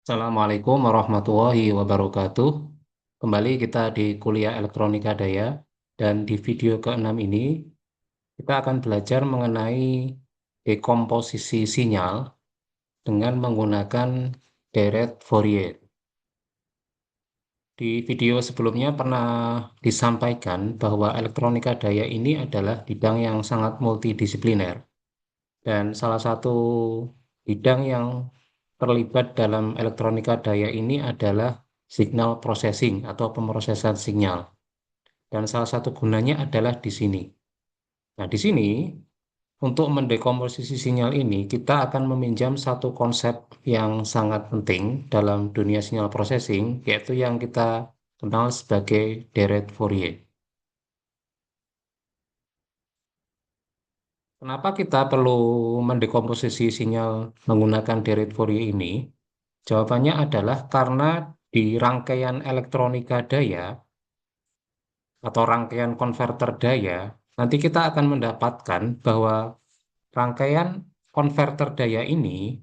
Assalamualaikum warahmatullahi wabarakatuh. Kembali kita di kuliah elektronika daya dan di video ke-6 ini kita akan belajar mengenai dekomposisi sinyal dengan menggunakan deret Fourier. Di video sebelumnya pernah disampaikan bahwa elektronika daya ini adalah bidang yang sangat multidisipliner dan salah satu bidang yang terlibat dalam elektronika daya ini adalah signal processing atau pemrosesan sinyal. Dan salah satu gunanya adalah di sini. Nah, di sini untuk mendekomposisi sinyal ini kita akan meminjam satu konsep yang sangat penting dalam dunia sinyal processing, yaitu yang kita kenal sebagai deret Fourier. Kenapa kita perlu mendekomposisi sinyal menggunakan deret Fourier ini? Jawabannya adalah karena di rangkaian elektronika daya atau rangkaian konverter daya, nanti kita akan mendapatkan bahwa rangkaian konverter daya ini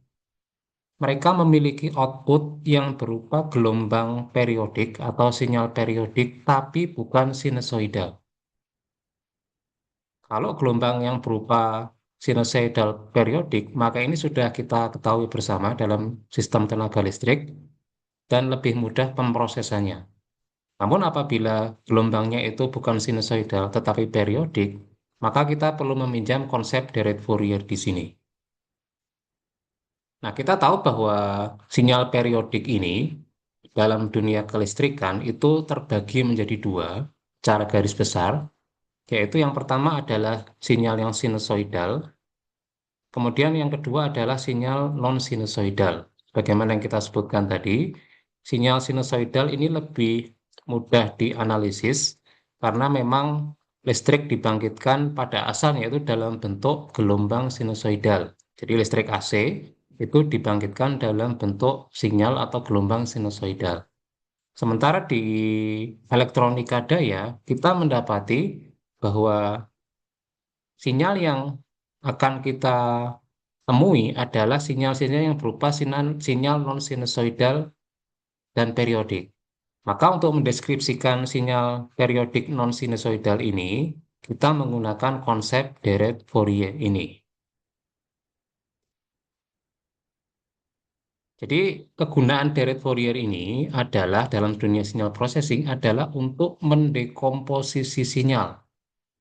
mereka memiliki output yang berupa gelombang periodik atau sinyal periodik tapi bukan sinusoidal. Kalau gelombang yang berupa sinusoidal periodik, maka ini sudah kita ketahui bersama dalam sistem tenaga listrik dan lebih mudah pemrosesannya. Namun apabila gelombangnya itu bukan sinusoidal tetapi periodik, maka kita perlu meminjam konsep deret Fourier di sini. Nah, kita tahu bahwa sinyal periodik ini dalam dunia kelistrikan itu terbagi menjadi dua secara garis besar, yaitu yang pertama adalah sinyal yang sinusoidal, kemudian yang kedua adalah sinyal non-sinusoidal. Bagaimana yang kita sebutkan tadi, sinyal sinusoidal ini lebih mudah dianalisis karena memang listrik dibangkitkan pada asalnya itu dalam bentuk gelombang sinusoidal. Jadi listrik AC itu dibangkitkan dalam bentuk sinyal atau gelombang sinusoidal. Sementara di elektronika daya, kita mendapati bahwa sinyal yang akan kita temui adalah sinyal-sinyal yang berupa sinyal non-sinusoidal dan periodik. Maka untuk mendeskripsikan sinyal periodik non-sinusoidal ini, kita menggunakan konsep deret Fourier ini. Jadi kegunaan deret Fourier ini adalah dalam dunia sinyal processing adalah untuk mendekomposisi sinyal.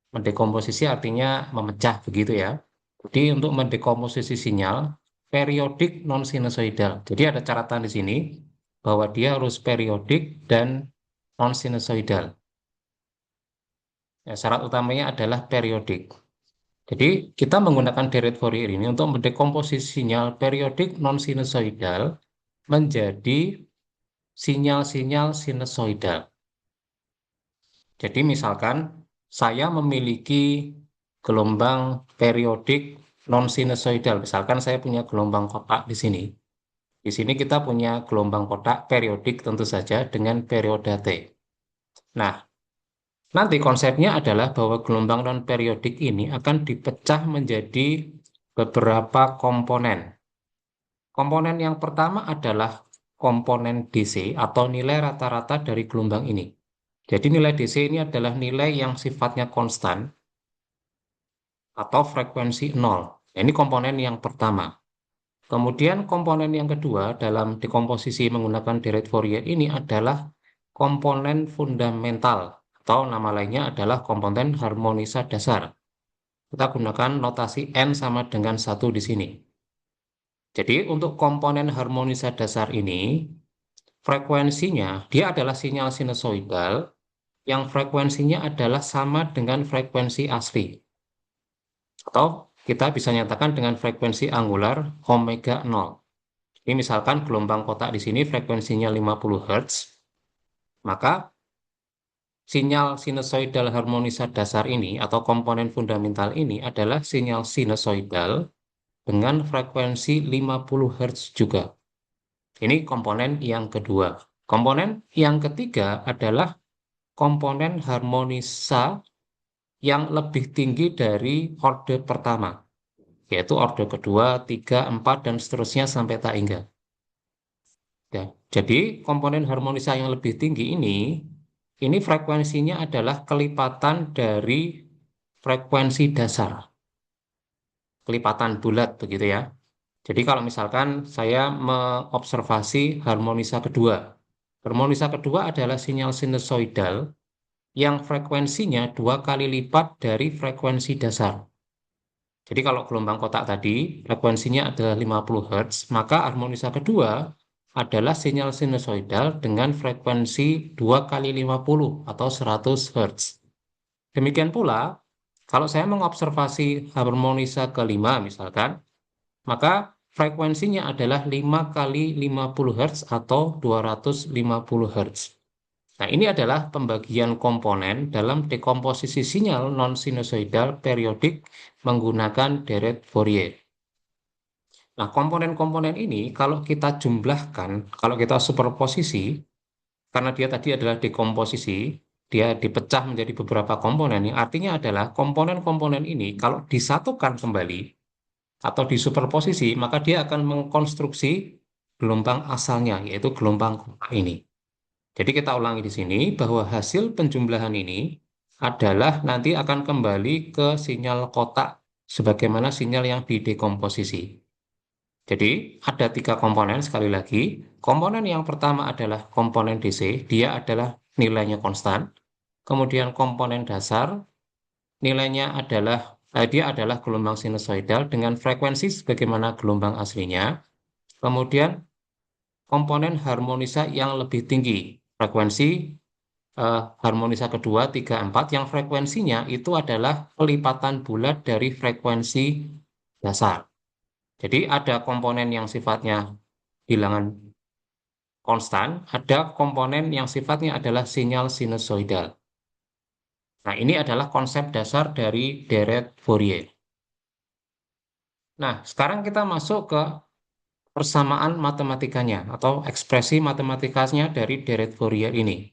Mendekomposisi artinya memecah begitu ya. Jadi untuk mendekomposisi sinyal periodik non-sinusoidal. Jadi ada catatan di sini bahwa dia harus periodik dan non-sinusoidal. Ya, syarat utamanya adalah periodik. Jadi kita menggunakan deret Fourier ini untuk mendekomposisi sinyal periodik non-sinusoidal menjadi sinyal-sinyal sinusoidal. Jadi misalkan saya memiliki gelombang periodik non-sinusoidal. Misalkan saya punya gelombang kotak di sini. Di sini kita punya gelombang kotak periodik tentu saja dengan periode T. Nah, nanti konsepnya adalah bahwa gelombang non-periodik ini akan dipecah menjadi beberapa komponen. Komponen yang pertama adalah komponen DC atau nilai rata-rata dari gelombang ini. Jadi nilai DC ini adalah nilai yang sifatnya konstan atau frekuensi nol. Ini komponen yang pertama. Kemudian komponen yang kedua dalam dekomposisi menggunakan deret Fourier ini adalah komponen fundamental atau nama lainnya adalah komponen harmonisa dasar. Kita gunakan notasi N sama dengan 1 di sini. Jadi untuk komponen harmonisa dasar ini, frekuensinya dia adalah sinyal sinusoidal yang frekuensinya adalah sama dengan frekuensi asli. Atau kita bisa nyatakan dengan frekuensi angular omega 0. Ini misalkan gelombang kotak di sini frekuensinya 50 Hz, maka sinyal sinusoidal harmonisa dasar ini atau komponen fundamental ini adalah sinyal sinusoidal dengan frekuensi 50 Hz juga. Ini komponen yang kedua. Komponen yang ketiga adalah komponen harmonisa yang lebih tinggi dari orde pertama, yaitu orde kedua, tiga, empat, dan seterusnya sampai tak hingga. Ya, jadi komponen harmonisa yang lebih tinggi ini frekuensinya adalah kelipatan dari frekuensi dasar, kelipatan bulat begitu ya. Jadi kalau misalkan saya mengobservasi harmonisa kedua, harmonisa kedua adalah sinyal sinusoidal yang frekuensinya 2 kali lipat dari frekuensi dasar. Jadi kalau gelombang kotak tadi frekuensinya adalah 50 Hz, maka harmonisa kedua adalah sinyal sinusoidal dengan frekuensi 2 kali 50 atau 100 Hz. Demikian pula, kalau saya mengobservasi harmonisa kelima misalkan, maka frekuensinya adalah 5 kali 50 Hz atau 250 Hz. Nah, ini adalah pembagian komponen dalam dekomposisi sinyal non-sinusoidal periodik menggunakan deret Fourier. Nah, komponen-komponen ini kalau kita jumlahkan, kalau kita superposisi, karena dia tadi adalah dekomposisi, dia dipecah menjadi beberapa komponen, yang artinya adalah komponen-komponen ini kalau disatukan kembali atau disuperposisi, maka dia akan mengkonstruksi gelombang asalnya, yaitu gelombang kotak ini. Jadi kita ulangi di sini bahwa hasil penjumlahan ini adalah nanti akan kembali ke sinyal kotak sebagaimana sinyal yang didekomposisi. Jadi ada 3 komponen sekali lagi. Komponen yang pertama adalah komponen DC, dia adalah nilainya konstan. Kemudian komponen dasar, nilainya adalah dia adalah gelombang sinusoidal dengan frekuensi sebagaimana gelombang aslinya. Kemudian komponen harmonisa yang lebih tinggi, frekuensi harmonisa kedua 3, 4 yang frekuensinya itu adalah pelipatan bulat dari frekuensi dasar. Jadi ada komponen yang sifatnya bilangan konstan, ada komponen yang sifatnya adalah sinyal sinusoidal. Nah, ini adalah konsep dasar dari deret Fourier. Nah, sekarang kita masuk ke persamaan matematikanya atau ekspresi matematikanya dari deret Fourier ini.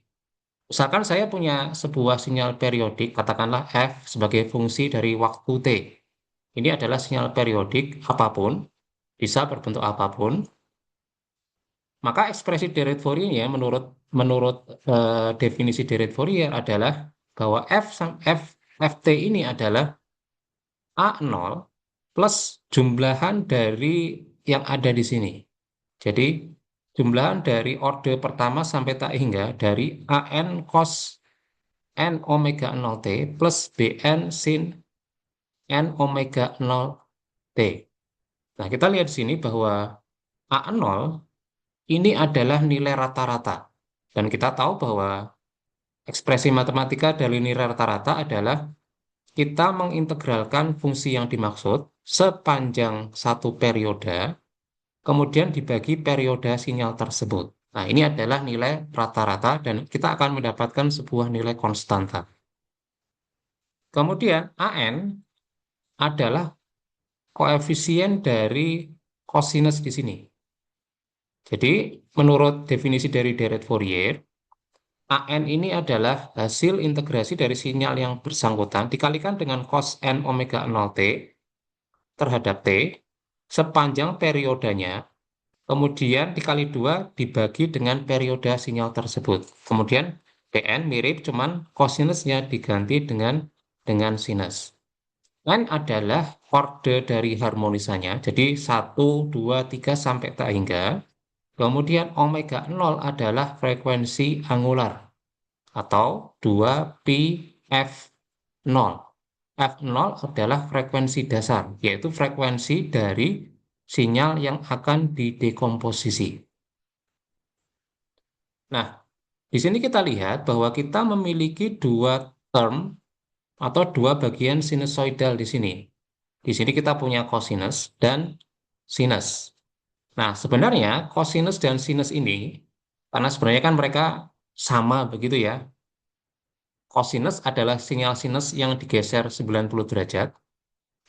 Misalkan saya punya sebuah sinyal periodik, katakanlah f sebagai fungsi dari waktu t. Ini adalah sinyal periodik apapun, bisa berbentuk apapun. Maka ekspresi deret Fourier menurut menurut definisi deret Fourier adalah bahwa ft ini adalah A0 plus jumlahan dari yang ada di sini. Jadi jumlahan dari orde pertama sampai tak hingga dari an cos n omega 0 t plus bn sin n omega 0 t. Nah, kita lihat di sini bahwa A0 ini adalah nilai rata-rata. Dan kita tahu bahwa ekspresi matematika dari nilai rata-rata adalah kita mengintegralkan fungsi yang dimaksud sepanjang satu periode, kemudian dibagi periode sinyal tersebut. Nah, ini adalah nilai rata-rata dan kita akan mendapatkan sebuah nilai konstanta. Kemudian AN adalah koefisien dari kosinus di sini. Jadi, menurut definisi dari deret Fourier, AN ini adalah hasil integrasi dari sinyal yang bersangkutan dikalikan dengan cos n omega 0 t terhadap t sepanjang periodenya, kemudian dikali 2 dibagi dengan periode sinyal tersebut. Kemudian Pn mirip, cuman kosinusnya diganti dengan sinus. N adalah orde dari harmonisanya, jadi 1, 2, 3 sampai tak hingga. Kemudian omega 0 adalah frekuensi angular atau 2pi f0. F0 adalah frekuensi dasar, yaitu frekuensi dari sinyal yang akan didekomposisi. Nah, di sini kita lihat bahwa kita memiliki 2 term atau 2 bagian sinusoidal di sini. Di sini kita punya cosinus dan sinus. Nah, sebenarnya cosinus dan sinus ini, karena sebenarnya kan mereka sama begitu ya. Cosinus adalah sinyal sinus yang digeser 90 derajat,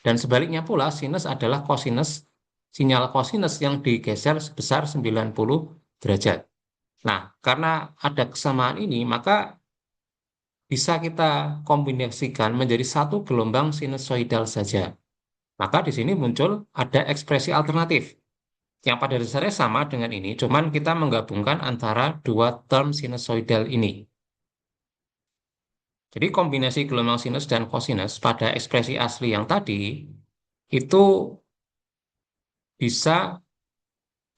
dan sebaliknya pula sinus adalah cosinus, sinyal cosinus yang digeser sebesar 90 derajat. Nah, karena ada kesamaan ini, maka bisa kita kombinasikan menjadi satu gelombang sinusoidal saja. Maka di sini muncul ada ekspresi alternatif, yang pada dasarnya sama dengan ini, cuman kita menggabungkan antara dua term sinusoidal ini. Jadi kombinasi gelombang sinus dan kosinus pada ekspresi asli yang tadi itu bisa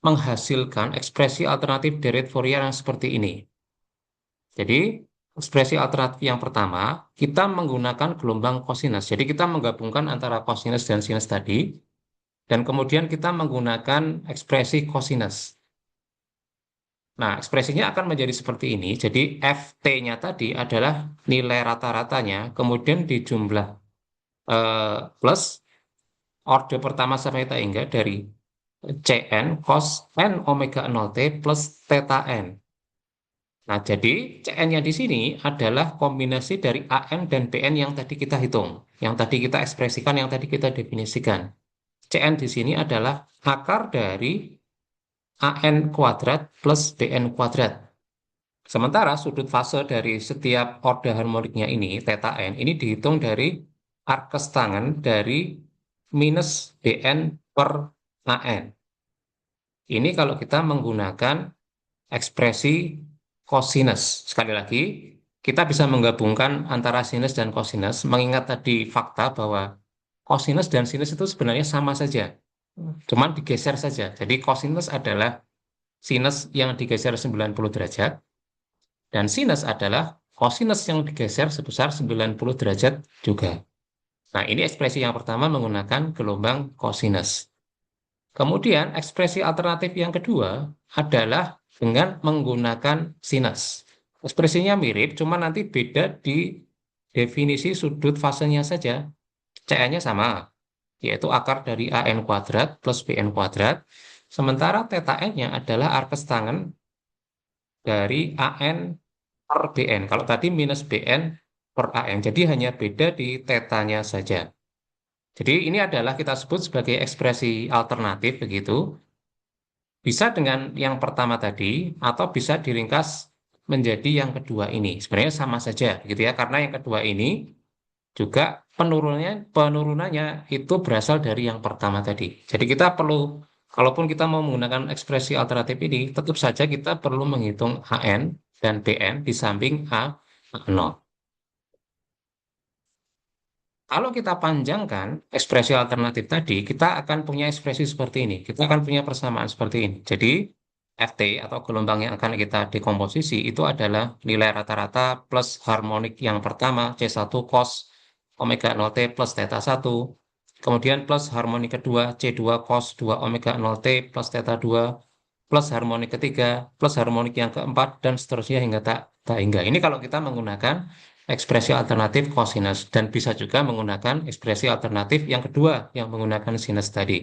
menghasilkan ekspresi alternatif deret Fourier yang seperti ini. Jadi ekspresi alternatif yang pertama, kita menggunakan gelombang kosinus. Jadi kita menggabungkan antara kosinus dan sinus tadi, dan kemudian kita menggunakan ekspresi kosinus. Nah, ekspresinya akan menjadi seperti ini. Jadi FT-nya tadi adalah nilai rata-ratanya, kemudian dijumlah plus orde pertama sampai theta hingga dari Cn cos n omega 0 T plus theta n. Nah, jadi Cn-nya di sini adalah kombinasi dari An dan Bn yang tadi kita hitung, yang tadi kita ekspresikan, yang tadi kita definisikan. Cn di sini adalah akar dari An kuadrat plus Bn kuadrat. Sementara sudut fase dari setiap orde harmoniknya ini, theta n, ini dihitung dari arkes tangen dari minus Bn per An. Ini kalau kita menggunakan ekspresi kosinus. Sekali lagi, kita bisa menggabungkan antara sinus dan kosinus, mengingat tadi fakta bahwa kosinus dan sinus itu sebenarnya sama saja, cuman digeser saja. Jadi kosinus adalah sinus yang digeser 90 derajat, dan sinus adalah kosinus yang digeser sebesar 90 derajat juga. Nah, ini ekspresi yang pertama menggunakan gelombang kosinus. Kemudian ekspresi alternatif yang kedua adalah dengan menggunakan sinus. Ekspresinya mirip, cuma nanti beda di definisi sudut fasenya saja. Cn-nya sama, yaitu akar dari An kuadrat plus Bn kuadrat. Sementara theta n-nya adalah arkes tangen dari An per Bn. Kalau tadi minus Bn per An, jadi hanya beda di theta-nya saja. Jadi ini adalah kita sebut sebagai ekspresi alternatif begitu. Bisa dengan yang pertama tadi atau bisa diringkas menjadi yang kedua ini. Sebenarnya sama saja gitu ya, karena yang kedua ini juga penurunannya itu berasal dari yang pertama tadi. Jadi kita perlu, kalaupun kita mau menggunakan ekspresi alternatif ini, tetap saja kita perlu menghitung An dan Bn di samping A0. Kalau kita panjangkan ekspresi alternatif tadi, kita akan punya ekspresi seperti ini. Kita akan punya persamaan seperti ini. Jadi, Ft atau gelombang yang akan kita dekomposisi itu adalah nilai rata-rata plus harmonik yang pertama, C1 cos omega 0T plus theta 1. Kemudian plus harmonik kedua, C2 cos 2 omega 0T plus theta 2. Plus harmonik ketiga, plus harmonik yang keempat, dan seterusnya hingga tak hingga. Ini kalau kita menggunakan ekspresi alternatif kosinus, dan bisa juga menggunakan ekspresi alternatif yang kedua yang menggunakan sinus tadi.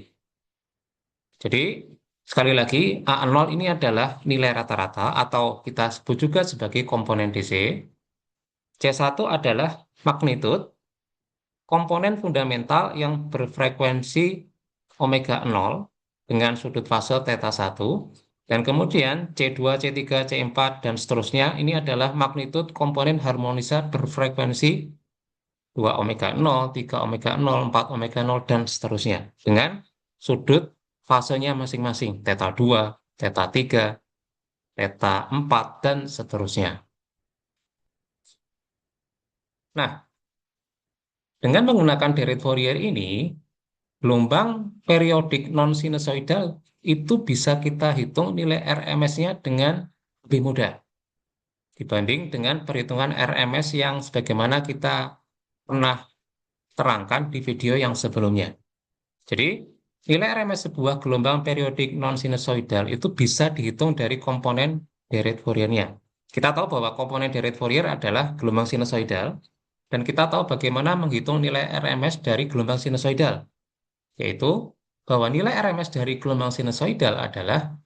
Jadi sekali lagi A0 ini adalah nilai rata-rata atau kita sebut juga sebagai komponen DC. C1 adalah magnitud komponen fundamental yang berfrekuensi omega 0 dengan sudut fase theta 1. Dan kemudian C2, C3, C4, dan seterusnya ini adalah magnitud komponen harmonisa berfrekuensi 2 omega 0, 3 omega 0, 4 omega 0, dan seterusnya. Dengan sudut fasenya masing-masing, theta 2, theta 3, theta 4, dan seterusnya. Nah, dengan menggunakan deret Fourier ini, gelombang periodik non-sinusoidal itu bisa kita hitung nilai RMS-nya dengan lebih mudah dibanding dengan perhitungan RMS yang sebagaimana kita pernah terangkan di video yang sebelumnya. Jadi, nilai RMS sebuah gelombang periodik non-sinusoidal itu bisa dihitung dari komponen deret Fourier-nya. Kita tahu bahwa komponen deret Fourier adalah gelombang sinusoidal, dan kita tahu bagaimana menghitung nilai RMS dari gelombang sinusoidal, yaitu bahwa nilai RMS dari gelombang sinusoidal adalah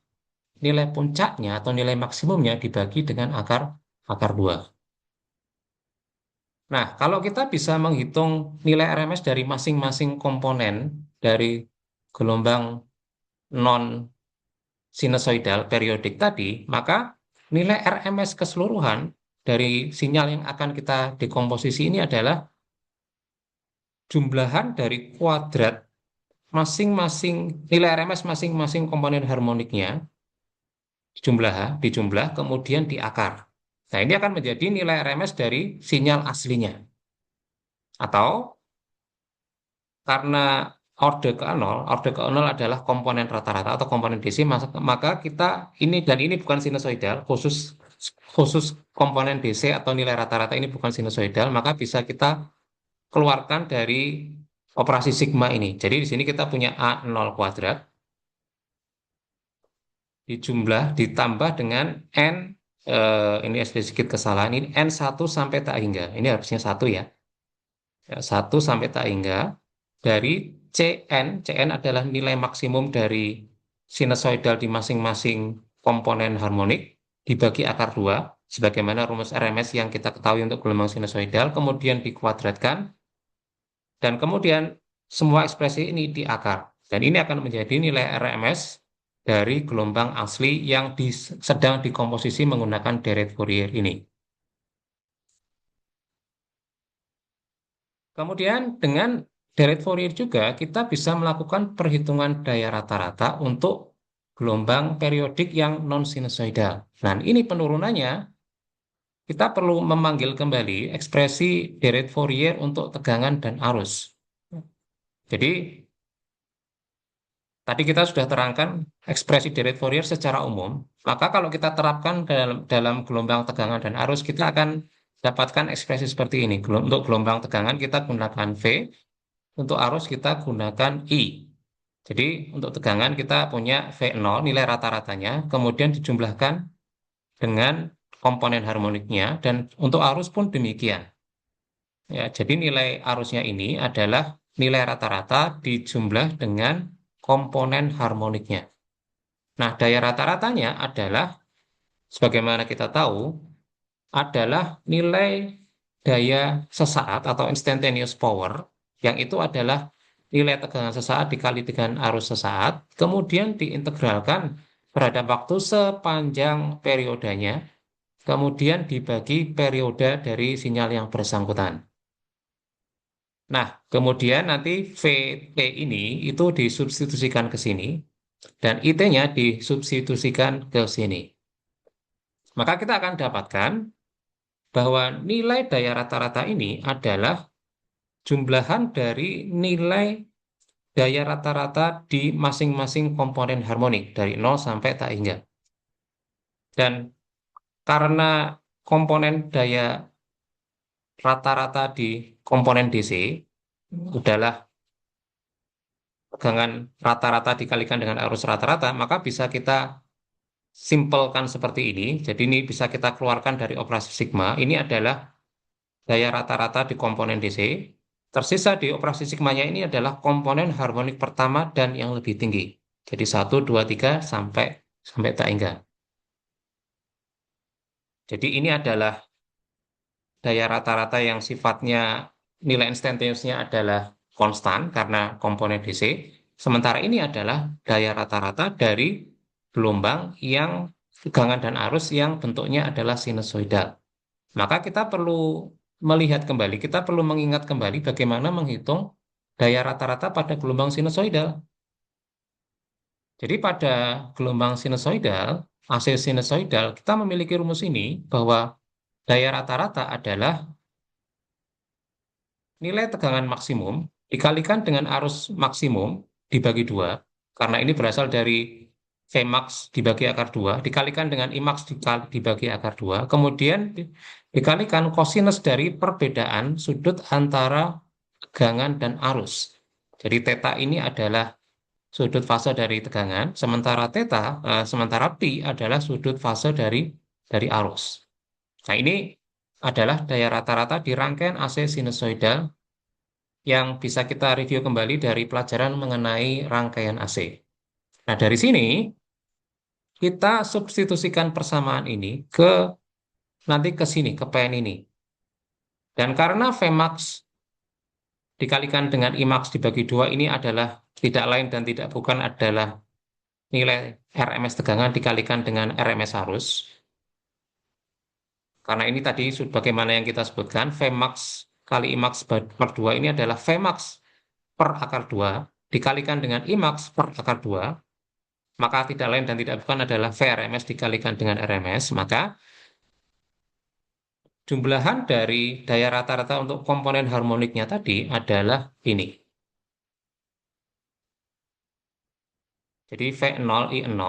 nilai puncaknya atau nilai maksimumnya dibagi dengan akar 2. Nah, kalau kita bisa menghitung nilai RMS dari masing-masing komponen dari gelombang non-sinusoidal periodik tadi, maka nilai RMS keseluruhan dari sinyal yang akan kita dekomposisi ini adalah jumlahan dari kuadrat masing-masing nilai RMS masing-masing komponen harmoniknya dijumlah, kemudian diakar. Nah, ini akan menjadi nilai RMS dari sinyal aslinya. Atau karena orde ke nol adalah komponen rata-rata atau komponen DC, maka kita ini dan ini bukan sinusoidal, khusus khusus komponen DC atau nilai rata-rata ini bukan sinusoidal, maka bisa kita keluarkan dari operasi sigma ini. Jadi di sini kita punya A0 kuadrat dijumlah ditambah dengan N, ini sedikit kesalahan, ini N1 sampai tak hingga. Ini harusnya satu ya. 1 sampai tak hingga dari CN adalah nilai maksimum dari sinusoidal di masing-masing komponen harmonik dibagi akar 2, sebagaimana rumus RMS yang kita ketahui untuk gelombang sinusoidal, kemudian dikuadratkan, dan kemudian semua ekspresi ini diakar. Dan ini akan menjadi nilai RMS dari gelombang asli yang sedang dikomposisi menggunakan deret Fourier ini. Kemudian dengan deret Fourier juga kita bisa melakukan perhitungan daya rata-rata untuk gelombang periodik yang non-sinusoidal. Nah, ini penurunannya kita perlu memanggil kembali ekspresi deret Fourier untuk tegangan dan arus. Jadi tadi kita sudah terangkan ekspresi deret Fourier secara umum, maka kalau kita terapkan dalam gelombang tegangan dan arus, kita akan dapatkan ekspresi seperti ini. Untuk gelombang tegangan kita gunakan V, untuk arus kita gunakan I. Jadi untuk tegangan kita punya V0 nilai rata-ratanya, kemudian dijumlahkan dengan komponen harmoniknya, dan untuk arus pun demikian. Ya, jadi nilai arusnya ini adalah nilai rata-rata dijumlah dengan komponen harmoniknya. Nah, daya rata-ratanya adalah, sebagaimana kita tahu, adalah nilai daya sesaat atau instantaneous power, yang itu adalah nilai tegangan sesaat dikali dengan arus sesaat, kemudian diintegralkan terhadap waktu sepanjang periodenya, kemudian dibagi periode dari sinyal yang bersangkutan. Nah, kemudian nanti VT ini itu disubstitusikan ke sini, dan IT-nya disubstitusikan ke sini. Maka kita akan dapatkan bahwa nilai daya rata-rata ini adalah jumlahan dari nilai daya rata-rata di masing-masing komponen harmonik dari 0 sampai tak hingga. Dan karena komponen daya rata-rata di komponen DC adalah tegangan rata-rata dikalikan dengan arus rata-rata, maka bisa kita simpelkan seperti ini. Jadi ini bisa kita keluarkan dari operasi sigma. Ini adalah daya rata-rata di komponen DC. Tersisa di operasi sigmanya ini adalah komponen harmonik pertama dan yang lebih tinggi. Jadi 1, 2, 3 sampai tak hingga. Jadi ini adalah daya rata-rata yang sifatnya nilai instantaneousnya adalah konstan karena komponen DC. Sementara ini adalah daya rata-rata dari gelombang yang tegangan dan arus yang bentuknya adalah sinusoidal. Maka kita perlu melihat kembali, kita perlu mengingat kembali bagaimana menghitung daya rata-rata pada gelombang sinusoidal. Jadi pada gelombang sinusoidal, AC sinusoidal, kita memiliki rumus ini bahwa daya rata-rata adalah nilai tegangan maksimum dikalikan dengan arus maksimum dibagi 2, karena ini berasal dari Vmax dibagi akar 2, dikalikan dengan Imax dibagi akar 2, kemudian dikalikan kosinus dari perbedaan sudut antara tegangan dan arus. Jadi theta ini adalah sudut fase dari tegangan, sementara pi adalah sudut fase dari arus. Nah, ini adalah daya rata-rata di rangkaian AC sinusoidal yang bisa kita review kembali dari pelajaran mengenai rangkaian AC. Nah, dari sini kita substitusikan persamaan ini nanti ke sini, ke PN ini. Dan karena Vmax dikalikan dengan Imax dibagi 2 ini adalah tidak lain dan tidak bukan adalah nilai RMS tegangan dikalikan dengan RMS arus. Karena ini tadi bagaimana yang kita sebutkan, Vmax kali Imax per 2 ini adalah Vmax per akar 2. dikalikan dengan I max per akar 2, maka tidak lain dan tidak bukan adalah VRMS dikalikan dengan RMS, maka jumlahan dari daya rata-rata untuk komponen harmoniknya tadi adalah ini. Jadi V0 I0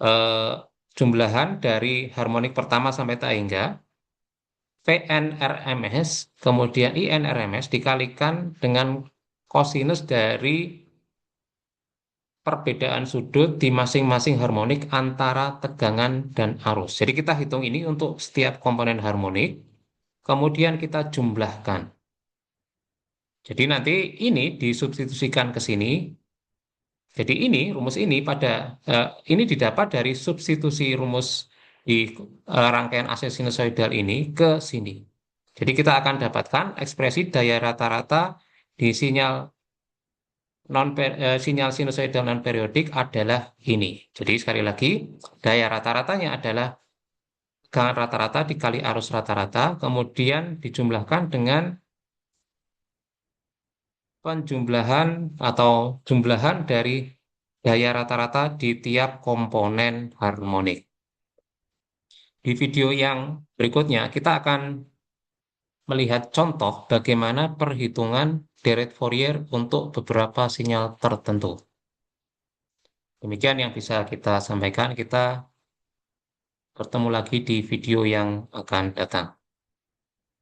eh, jumlahan dari harmonik pertama sampai tak hingga VNRMS kemudian INRMS dikalikan dengan kosinus dari perbedaan sudut di masing-masing harmonik antara tegangan dan arus. Jadi kita hitung ini untuk setiap komponen harmonik, kemudian kita jumlahkan. Jadi nanti ini disubstitusikan ke sini. Jadi ini rumus ini ini didapat dari substitusi rumus di rangkaian AC sinusoidal ini ke sini. Jadi kita akan dapatkan ekspresi daya rata-rata di sinyal sinusoidal non periodik adalah ini. Jadi sekali lagi daya rata-ratanya adalah tegangan rata-rata dikali arus rata-rata, kemudian dijumlahkan dengan penjumlahan atau jumlahan dari daya rata-rata di tiap komponen harmonik. Di video yang berikutnya, kita akan melihat contoh bagaimana perhitungan deret Fourier untuk beberapa sinyal tertentu. Demikian yang bisa kita sampaikan. Kita bertemu lagi di video yang akan datang.